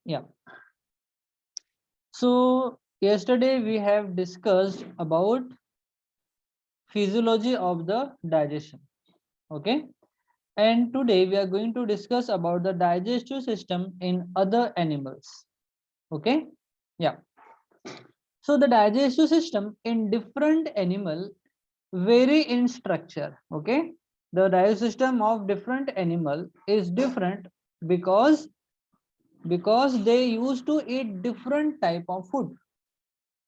Yeah. So yesterday we have discussed about physiology of the digestion. Okay. And today we are going to discuss about the digestive system in other animals. Okay. Yeah. So the digestive system in different animal vary in structure. Okay. The digestive system of different animal is different because they used to eat different type of food.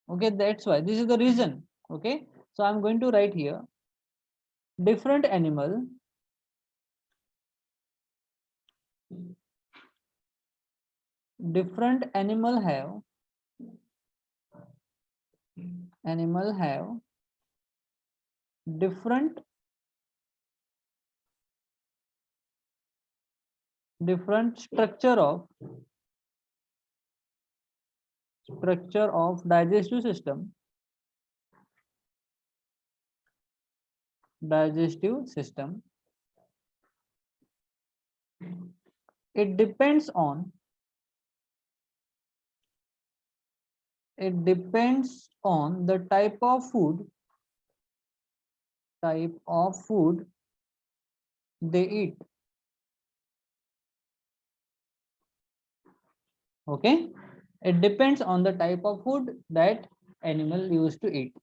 Okay, that's why this is the reason. Okay, so I'm going to write here different animal different animal have different structure of digestive system. It depends on the type of food they eat. Okay, it depends on the type of food that animal used to eat.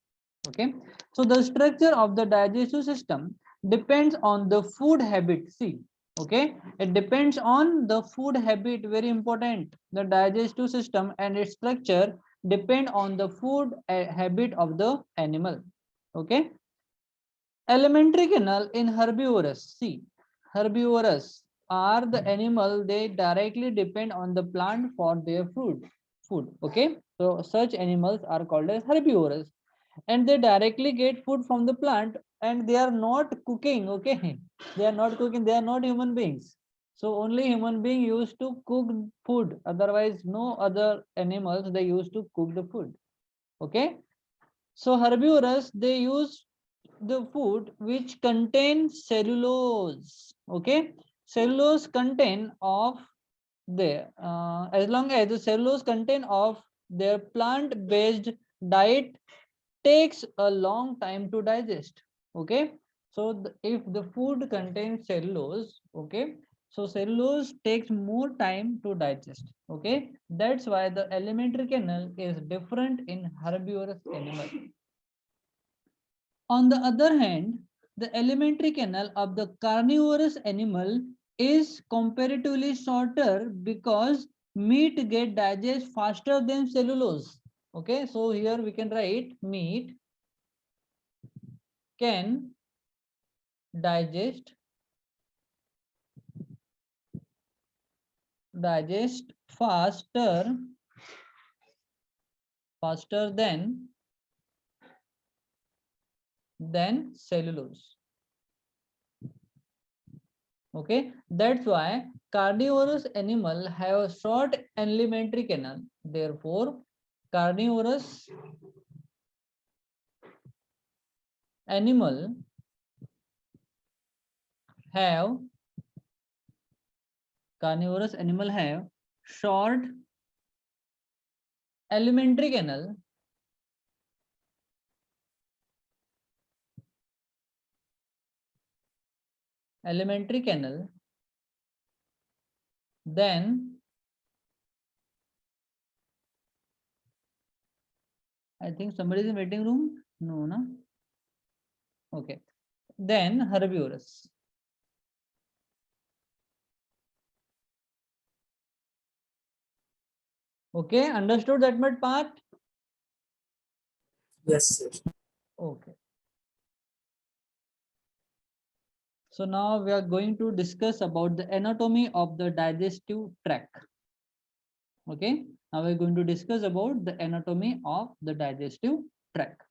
Okay, so the structure of the digestive system depends on the food habit. See, okay, it depends on the food habit, very important. The digestive system and its structure depend on the food habit of the animal. Okay, alimentary canal in herbivorous. See, herbivorous are the animal, they directly depend on the plant for their food. Okay, so such animals are called as herbivorous, and they directly get food from the plant, and they are not cooking. Okay, they are not cooking, they are not human beings. So only human being used to cook food, otherwise no other animals they used to cook the food. Okay, so herbivorous, they use the food which contains cellulose. Okay, cellulose contain of their as long as the cellulose content of their plant based diet takes a long time to digest. Okay, so if the food contains cellulose, okay, so cellulose takes more time to digest. Okay, that's why the alimentary canal is different in herbivorous animal. On the other hand, the alimentary canal of the carnivorous animal is comparatively shorter because meat get digest faster than cellulose. Okay, so here we can write meat can digest faster than cellulose. Okay, that's why carnivorous animal have a short alimentary canal. Therefore, carnivorous animal have short alimentary canal then I think somebody is in waiting room. No, no. Okay, then herbivorous. Okay, understood that much part? Yes, sir. Okay. So now we are going to discuss about the anatomy of the digestive tract. Okay, now we're going to discuss about the anatomy of the digestive tract.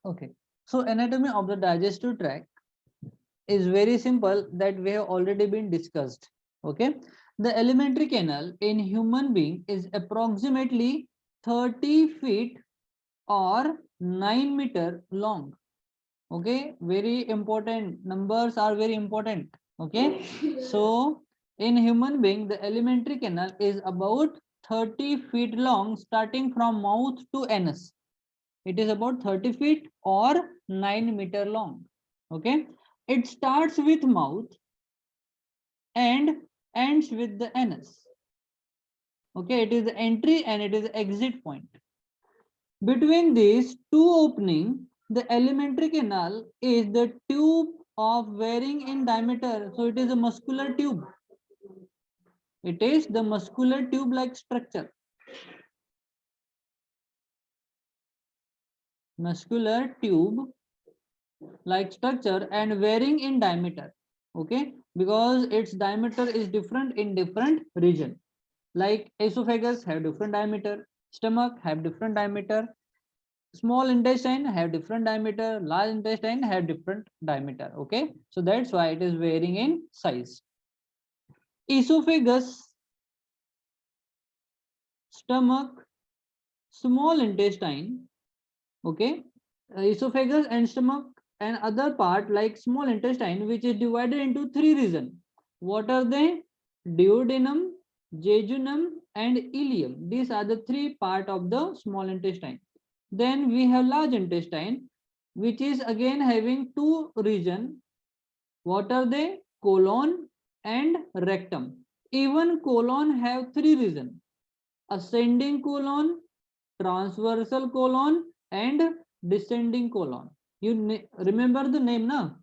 Okay, so anatomy of the digestive tract is very simple, that we have already been discussed. Okay, the alimentary canal in human being is approximately 30 feet or 9 meter long. Okay, very important, numbers are very important. Okay, so In human being, the alimentary canal is about 30 feet long, starting from mouth to anus. It is about 30 feet or 9 meter long. Okay. It starts with mouth and ends with the anus. Okay. It is the entry and it is the exit point. Between these two openings, the alimentary canal is the tube of varying in diameter. So it is a muscular tube. It is the muscular tube-like structure. Muscular tube-like structure and varying in diameter. Okay, because its diameter is different in different region. Like esophagus have different diameter, stomach have different diameter, small intestine have different diameter, large intestine have different diameter. Okay, so that's why it is varying in size. Esophagus, stomach, small intestine. Okay, esophagus and stomach and other part like small intestine, which is divided into three regions. What are they? Duodenum, jejunum and ileum. These are the three part of the small intestine. Then we have large intestine, which is again having two region. What are they? Colon and rectum. Even colon have three region: ascending colon, transversal colon and descending colon. You remember the name now,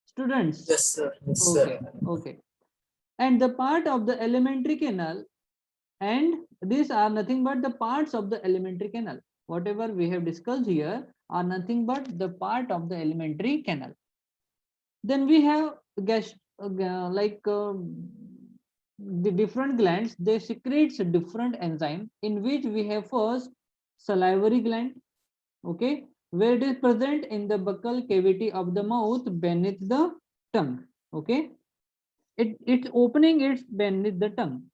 students? Yes, sir. Yes, Okay, sir. okay. And the part of the alimentary canal, and these are nothing but the parts of the alimentary canal. Whatever we have discussed here are nothing but the part of the alimentary canal. Then we have gas, the different glands. They secretes different enzyme, in which we have first salivary gland. Okay, where it is present in the buccal cavity of the mouth beneath the tongue. Okay, it's opening its beneath the tongue.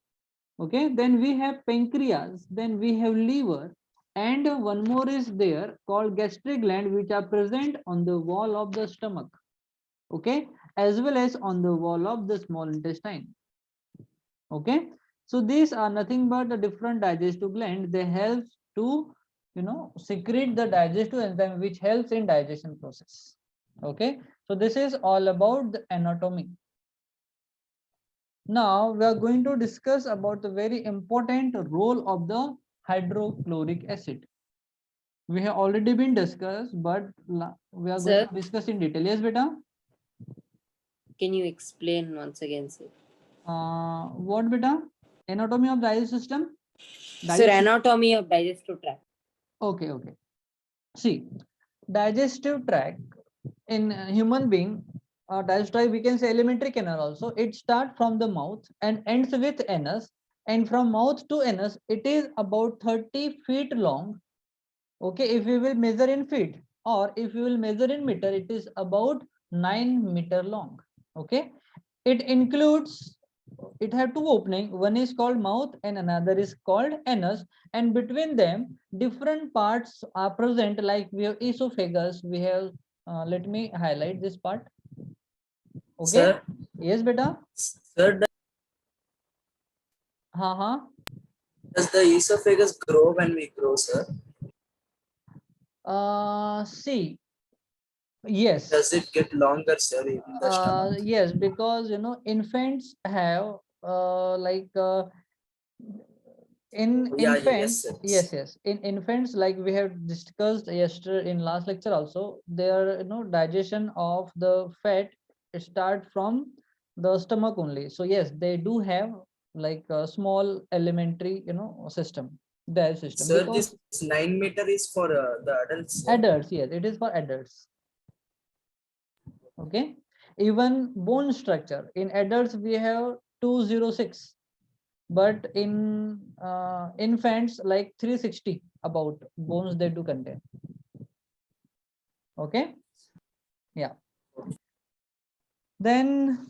Okay, then we have pancreas, then we have liver, and one more is there called gastric gland, which are present on the wall of the stomach. Okay, as well as on the wall of the small intestine. Okay, so these are nothing but the different digestive gland. They help to secrete the digestive enzyme, which helps in digestion process. Okay, so this is all about the anatomy. Now we are going to discuss about the very important role of the hydrochloric acid. We have already been discussed, but we are going Sir, to discuss in detail. Yes, beta. can you explain once again, sir? What beta? Anatomy of digestive system. Sir, Digestive. anatomy of digestive tract. Okay, okay. See, digestive tract in human being, digestive tract, we can say alimentary canal also. It starts from the mouth and ends with anus, and from mouth to anus it is about 30 feet long. Okay, if we will measure in feet, or if we will measure in meter, it is about 9 meter long. Okay, it includes, it have two opening, one is called mouth and another is called anus, and between them different parts are present, like we have esophagus, we have let me highlight this part. Okay, Sir, yes beta. sir, does the esophagus grow when we grow, sir? See, yes, Does it get longer, sir, in the stomach? yes, because infants have in Oh, yeah, yeah, yes, infants, sir. yes, in infants, like we have discussed yesterday in last lecture also, their digestion of the fat start from the stomach only. So yes, they do have like a small elementary system, their system, Sir, because this 9 meter is for the adults, sir. adults, yes, it is for adults. Okay, even bone structure in adults we have 206, but in infants like 360 about bones they do contain. Okay, yeah. Then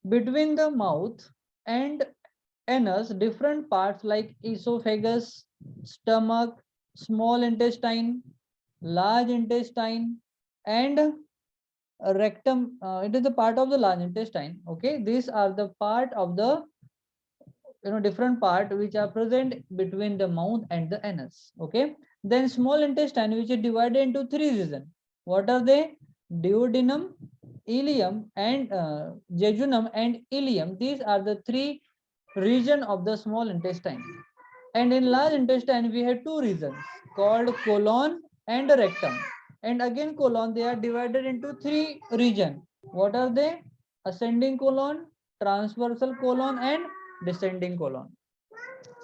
between the mouth and anus, different parts like esophagus, stomach, small intestine, large intestine and rectum, it is the part of the large intestine. Okay, these are the part of the different part which are present between the mouth and the anus. Okay, then small intestine, which is divided into three regions. What are they? Duodenum, ileum, and jejunum and ileum. These are the three region of the small intestine. And in large intestine we have two regions called colon and rectum. And again colon, they are divided into three region. What are they? Ascending colon, transversal colon, and descending colon.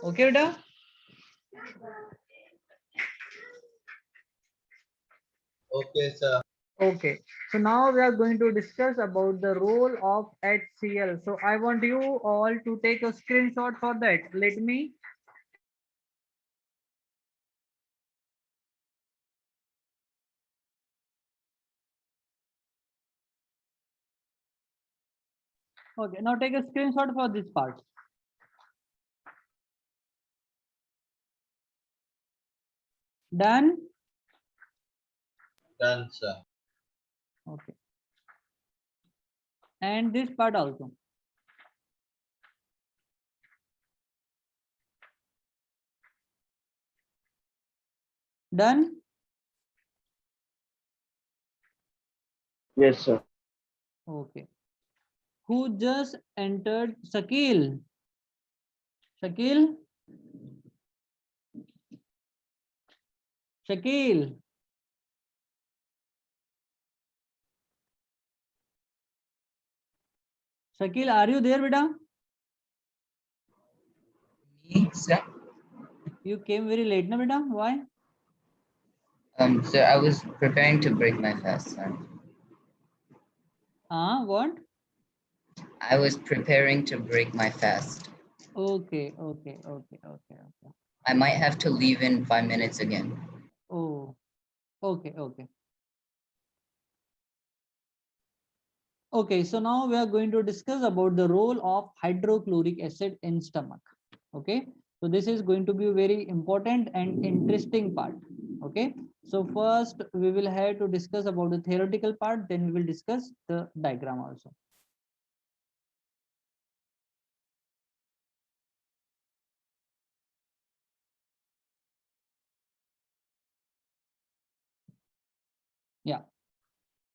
Okay, beta? Okay, sir. Okay, so now we are going to discuss about the role of HCl. So I want you all to take a screenshot for that. Let me. Okay, now take a screenshot for this part. Done? Done, sir. Okay. And this part also. Done? Yes, sir. Okay. Who just entered? Shakil. Shakil? Shakil. Shakil, are you there, beta? Me, sir. You came very late, na beta? Why? Sir, I was preparing to break my fast, sir. What? I was preparing to break my fast. Okay, okay, okay, okay, okay. I might have to leave in 5 minutes again. Oh, okay, okay. Okay, so now we are going to discuss about the role of hydrochloric acid in stomach. Okay, so this is going to be a very important and interesting part. Okay, so first we will have to discuss about the theoretical part, then we will discuss the diagram also. Yeah,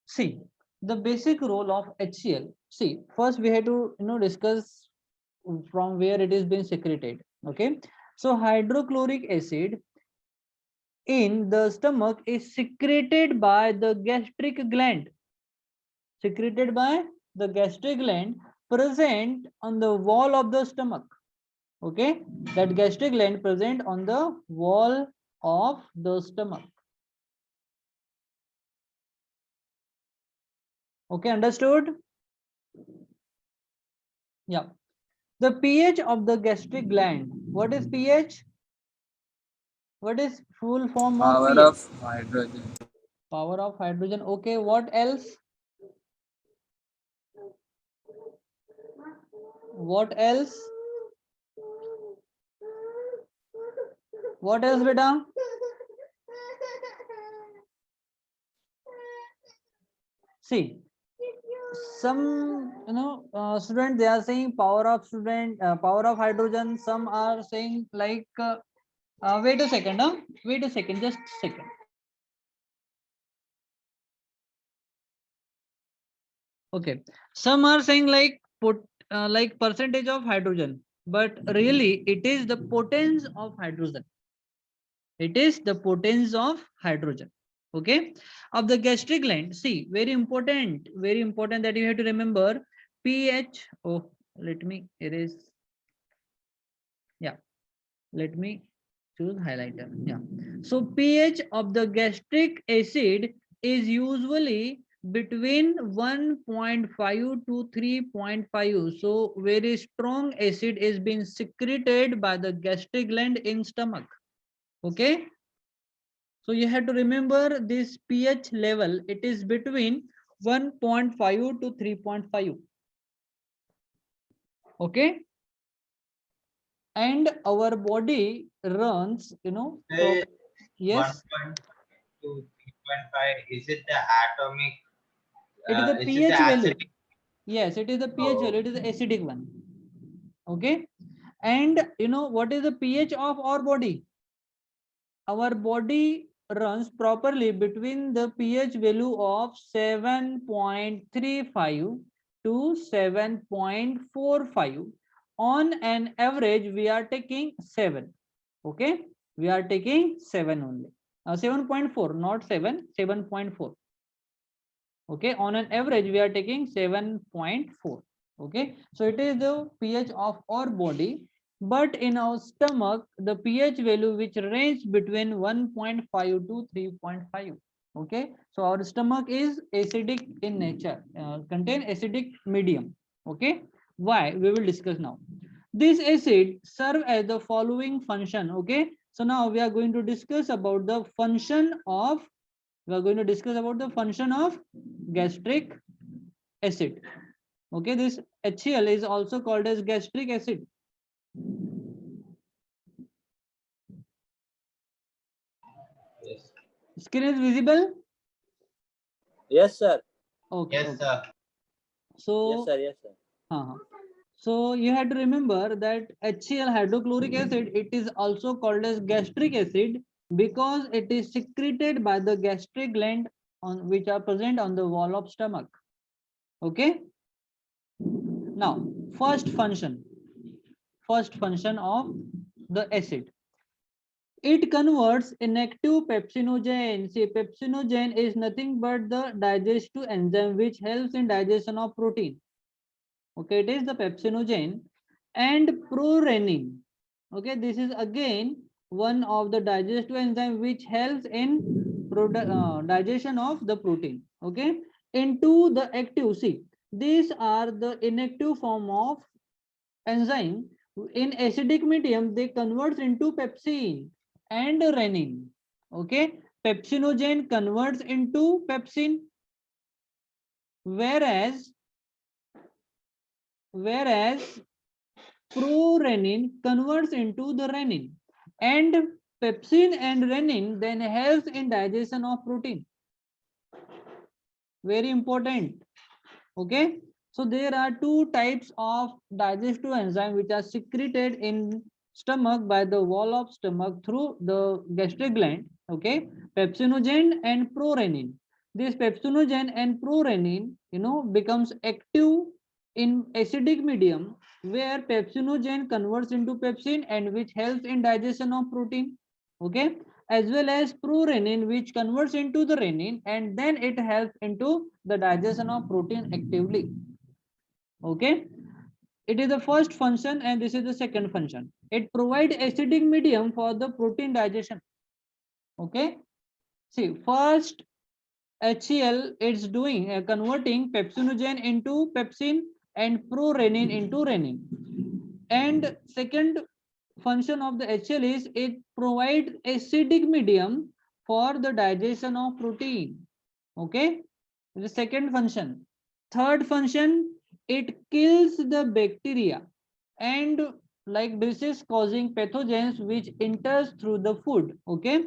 see the basic role of HCl. See, first we have to discuss from where it is being secreted. Okay, so hydrochloric acid in the stomach is secreted by the gastric gland, secreted by the gastric gland present on the wall of the stomach. Okay, that gastric gland present on the wall of the stomach. Okay, understood? Yeah, the pH of the gastric gland. What is pH? What is full form of Power pH? of hydrogen. Power of hydrogen. Okay, what else? What else? What else, beta? See, some student, they are saying power of power of hydrogen. Some are saying like wait a second, wait a second, just a second. Okay, some are saying like put like percentage of hydrogen, but really it is the potence of hydrogen. It is the potence of hydrogen. Okay, of the gastric gland. See, very important that you have to remember pH. Oh, let me erase. Yeah, let me choose highlighter. Yeah, so pH of the gastric acid is usually between 1.5 to 3.5. So very strong acid is being secreted by the gastric gland in stomach. Okay, so you have to remember this pH level, it is between 1.5 to 3.5. Okay, and our body runs Say yes. 1.5 to 3.5. Is it the atomic It is the Is it pH the value. acidic? Yes, it is the pH Oh. value. It is the acidic one. Okay. And you know what is the pH of our body? Our body runs properly between the pH value of 7.35 to 7.45. On an average, we are taking 7. Okay, we are taking 7 only. 7.4, not 7, 7.4. Okay, on an average, we are taking 7.4. Okay, so it is the pH of our body. But in our stomach, the pH value which range between 1.5 to 3.5. Okay, so our stomach is acidic in nature, contain acidic medium. Okay, why? We will discuss now. This acid serve as the following function. Okay, so now we are going to discuss about the function of, we are going to discuss about the function of gastric acid. Okay, this HCl is also called as gastric acid. Yes. Screen is visible? Yes, sir. Okay. Yes, Okay. sir. So, Yes, sir. Yes, sir. so you have to remember that HCl, hydrochloric acid, it is also called as gastric acid because it is secreted by the gastric gland on which are present on the wall of stomach. Okay. Now, first function of the acid. It converts inactive pepsinogen. See, pepsinogen is nothing but the digestive enzyme which helps in digestion of protein. Okay, it is the pepsinogen and prorenin. Okay, this is again one of the digestive enzyme which helps in digestion of the protein. Okay, into the active. See, these are the inactive form of enzyme. In acidic medium, they converts into pepsin and renin. Okay, pepsinogen converts into pepsin, whereas prorenin converts into the renin, and pepsin and renin then helps in digestion of protein. Very important. Okay, so there are two types of digestive enzyme which are secreted in stomach by the wall of stomach through the gastric gland. Okay, pepsinogen and prorenin. This pepsinogen and prorenin, becomes active in acidic medium where pepsinogen converts into pepsin and which helps in digestion of protein. Okay, as well as prorenin which converts into the renin and then it helps into the digestion of protein actively. Okay, it is the first function and this is the second function. It provides acidic medium for the protein digestion. Okay, see, first HCl it's doing converting pepsinogen into pepsin and prorenin into renin, and second function of the HCl is it provides acidic medium for the digestion of protein. Okay, the second function. Third function, it kills the bacteria, and like this is causing pathogens which enters through the food. Okay,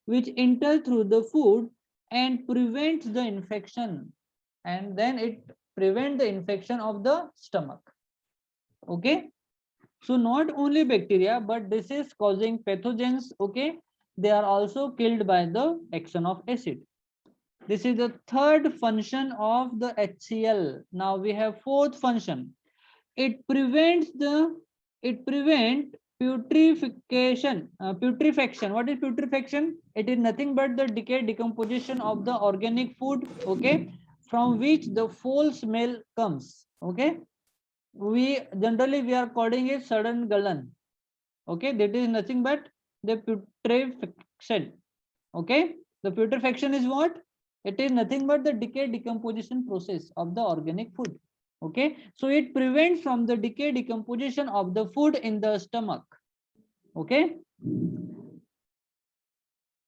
which enter through the food and prevents the infection, and then it prevent the infection of the stomach. Okay, so not only bacteria, but this is causing pathogens. Okay, they are also killed by the action of acid. This is the third function of the HCl. Now we have fourth function. It prevents putrefaction. Putrefaction. What is putrefaction? It is nothing but the decomposition of the organic food. Okay, from which the foul smell comes. Okay, we generally are calling it sudden gullen. Okay, that is nothing but the putrefaction. Okay, the putrefaction is what? It is nothing but the decomposition process of the organic food. Okay, so it prevents from the decomposition of the food in the stomach. Okay,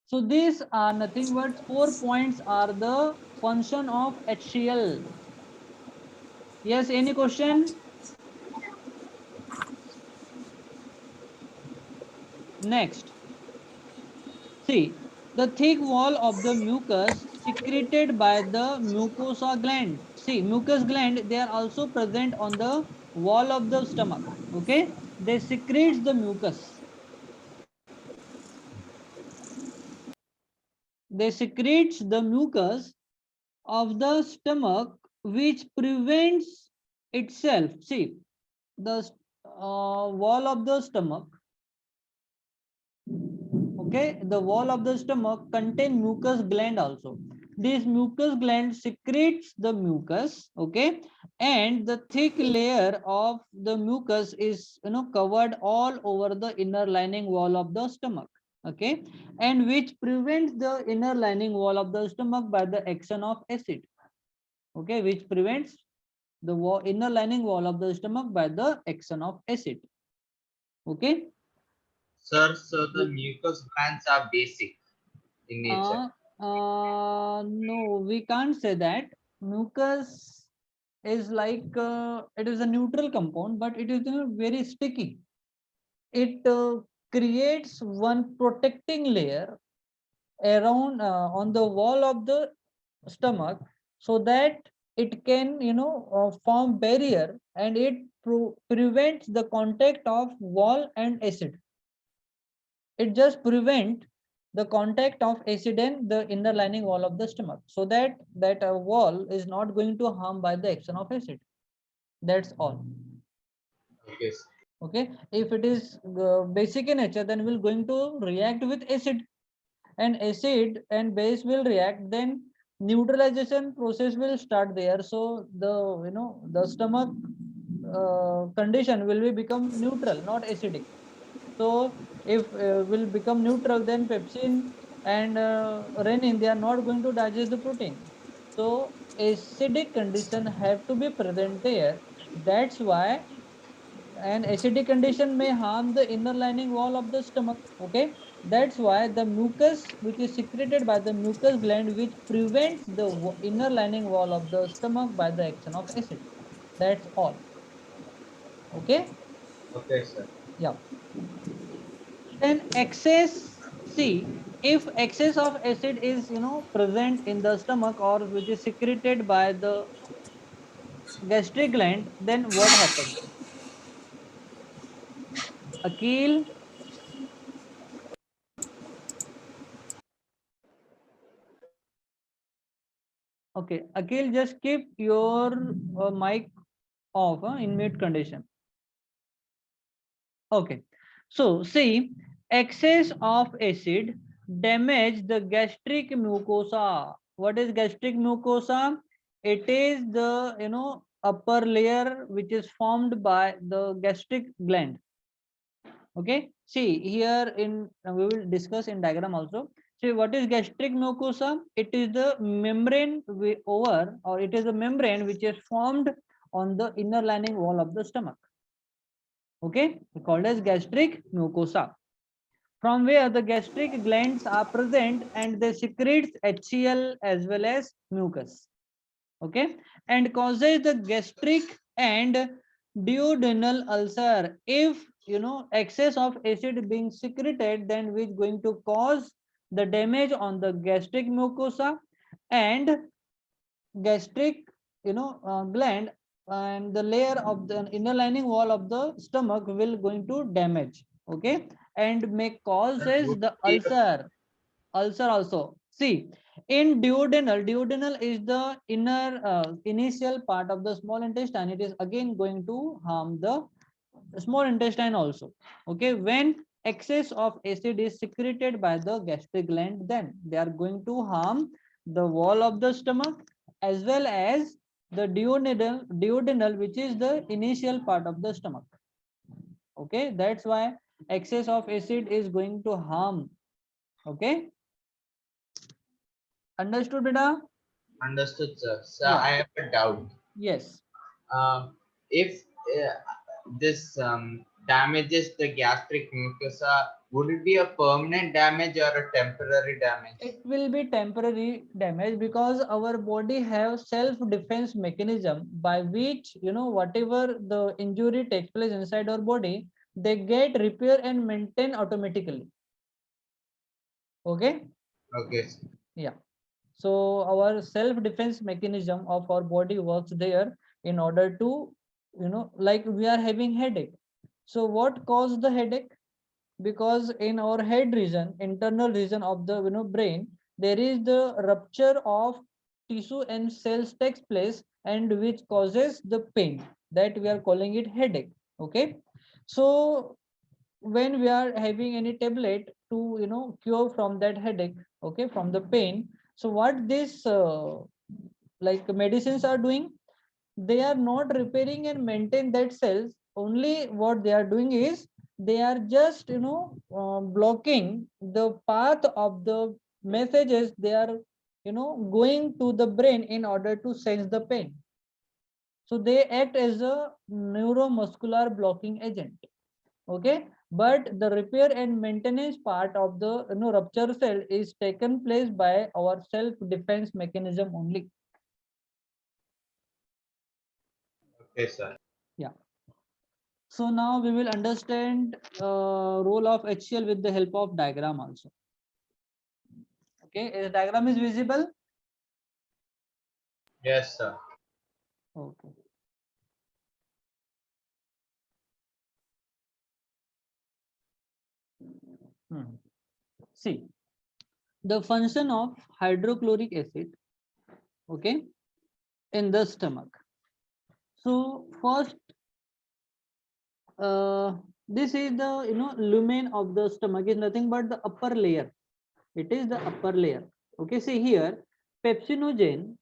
so these are nothing but 4 points are the function of HCl. Yes, any question? Next, see, the thick wall of the mucus secreted by the mucosa gland. See, mucous gland, they are also present on the wall of the stomach. Okay, they secretes the mucus. They secretes the mucus of the stomach, which prevents itself. See, the wall of the stomach. Okay, the wall of the stomach contain mucous gland also. This mucous gland secretes the mucus. Okay, and the thick layer of the mucus is covered all over the inner lining wall of the stomach. Okay, and which prevents the inner lining wall of the stomach by the action of acid. Okay, which prevents the inner lining wall of the stomach by the action of acid. Okay. Sir, so the mucous glands are basic in nature. No, we can't say that. Mucus is like it is a neutral compound, but it is very sticky. It creates one protecting layer around on the wall of the stomach, so that it can form barrier, and it prevents the contact of wall and acid. It just prevent the contact of acid and the inner lining wall of the stomach, so that wall is not going to harm by the action of acid. That's all. Okay, sir. Okay, if it is basic in nature, then we're going to react with acid, and acid and base will react, then neutralization process will start there. So the the stomach condition will be become neutral, not acidic. So if will become neutral, then pepsin and renin, they are not going to digest the protein. So acidic condition have to be present there. That's why an acidic condition may harm the inner lining wall of the stomach. Okay, that's why the mucus, which is secreted by the mucus gland, which prevents the inner lining wall of the stomach by the action of acid. That's all. Okay. Okay, sir. Yeah. Then excess, see, if excess of acid is present in the stomach, or which is secreted by the gastric gland, then what happens? Akil. Okay, Akil, just keep your mic off in mute condition. Okay, so see, excess of acid damage the gastric mucosa. What is gastric mucosa? It is the upper layer which is formed by the gastric gland. Okay, see here in we will discuss in diagram also. See, what is gastric mucosa? It is the membrane over, or it is a membrane which is formed on the inner lining wall of the stomach. Okay, called as gastric mucosa, from where the gastric glands are present, and they secrete HCl as well as mucus. Okay, and causes the gastric and duodenal ulcer. If excess of acid being secreted, then which going to cause the damage on the gastric mucosa and gastric gland, and the layer of the inner lining wall of the stomach will going to damage. Okay, and may causes the ulcer also. See, in duodenal is the inner initial part of the small intestine. It is again going to harm the small intestine also. Okay, when excess of acid is secreted by the gastric gland, then they are going to harm the wall of the stomach as well as the duodenal, which is the initial part of the stomach. Okay, that's why excess of acid is going to harm. Okay, understood, beta? Understood, sir. So Yeah. I have a doubt. Yes. If this damages the gastric mucosa, would it be a permanent damage or a temporary damage? It will be temporary damage, because our body have self-defense mechanism by which whatever the injury takes place inside our body, they get repair and maintain automatically. Okay. Okay. Yeah. So our self-defense mechanism of our body works there in order to, like we are having headache. So what caused the headache? Because in our head region, internal region of the brain, there is the rupture of tissue and cells takes place, and which causes the pain, that we are calling it headache. Okay, so when we are having any tablet to cure from that headache, okay, from the pain, so what this like medicines are doing, they are not repairing and maintain that cells. Only what they are doing is they are just blocking the path of the messages they are going to the brain in order to sense the pain. So they act as a neuromuscular blocking agent. Okay, but the repair and maintenance part of the rupture cell is taken place by our self defense mechanism only. Okay, sir. Yeah. So now we will understand role of HCl with the help of diagram also. Okay, the diagram is visible. Yes, sir. Okay. See, the function of hydrochloric acid, okay, in the stomach. So first, this is the lumen of the stomach is nothing but the upper layer. It is the upper layer. Okay, see here, pepsinogen.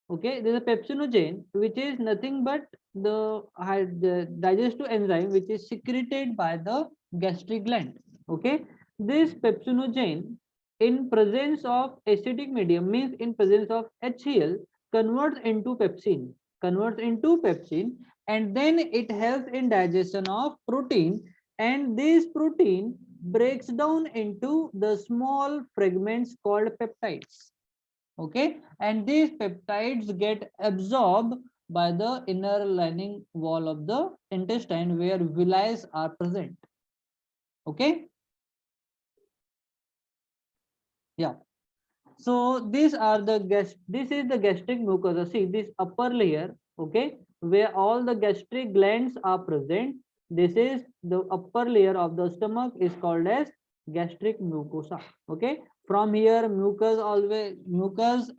Okay, there is a pepsinogen which is nothing but the digestive enzyme which is secreted by the gastric gland. Okay, this pepsinogen in presence of acidic medium, means in presence of HCl, converts into pepsin, and then it helps in digestion of protein, and this protein breaks down into the small fragments called peptides. Okay, and these peptides get absorbed by the inner lining wall of the intestine where villi are present. Okay, yeah. So these are the this is the gastric mucosa. See this upper layer, okay, where all the gastric glands are present. This is the upper layer of the stomach is called as gastric mucosa. Okay, from here mucus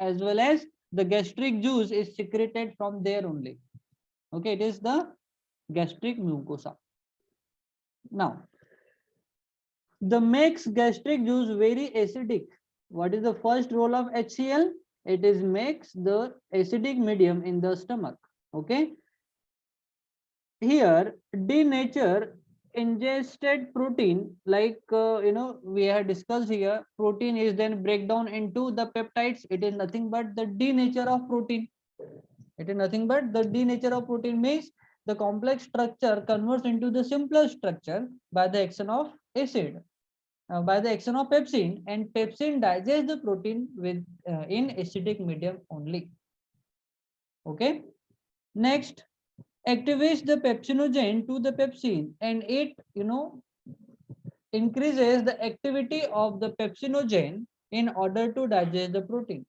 as well as the gastric juice is secreted from there only. Okay, it is the gastric mucosa. Now, the makes gastric juice very acidic. What is the first role of HCl? It is makes the acidic medium in the stomach. Okay. Here, denature ingested protein, like we have discussed here, protein is then break down into the peptides. It is nothing but the denature of protein. It is nothing but the denature of protein, means the complex structure converts into the simpler structure by the action of acid. By the action of pepsin, and pepsin digests the protein with in acidic medium only. Okay, next, activates the pepsinogen to the pepsin, and it increases the activity of the pepsinogen in order to digest the protein.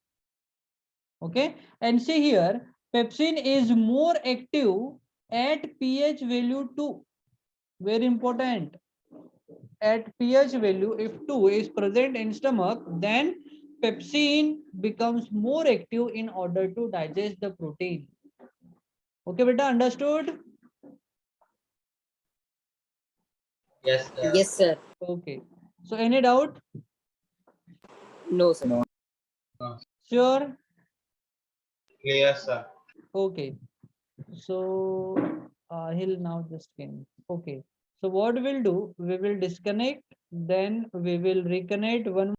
Okay, and see here, pepsin is more active at pH value 2. Very important. At pH value, if 2 is present in stomach, then pepsin becomes more active in order to digest the protein. Okay, beta, understood? Yes, sir. Yes, sir. Okay, so any doubt? No, sir. Sure. Clear, sir. Okay, so he'll now just came. Okay, so what we'll do, we will disconnect, then we will reconnect one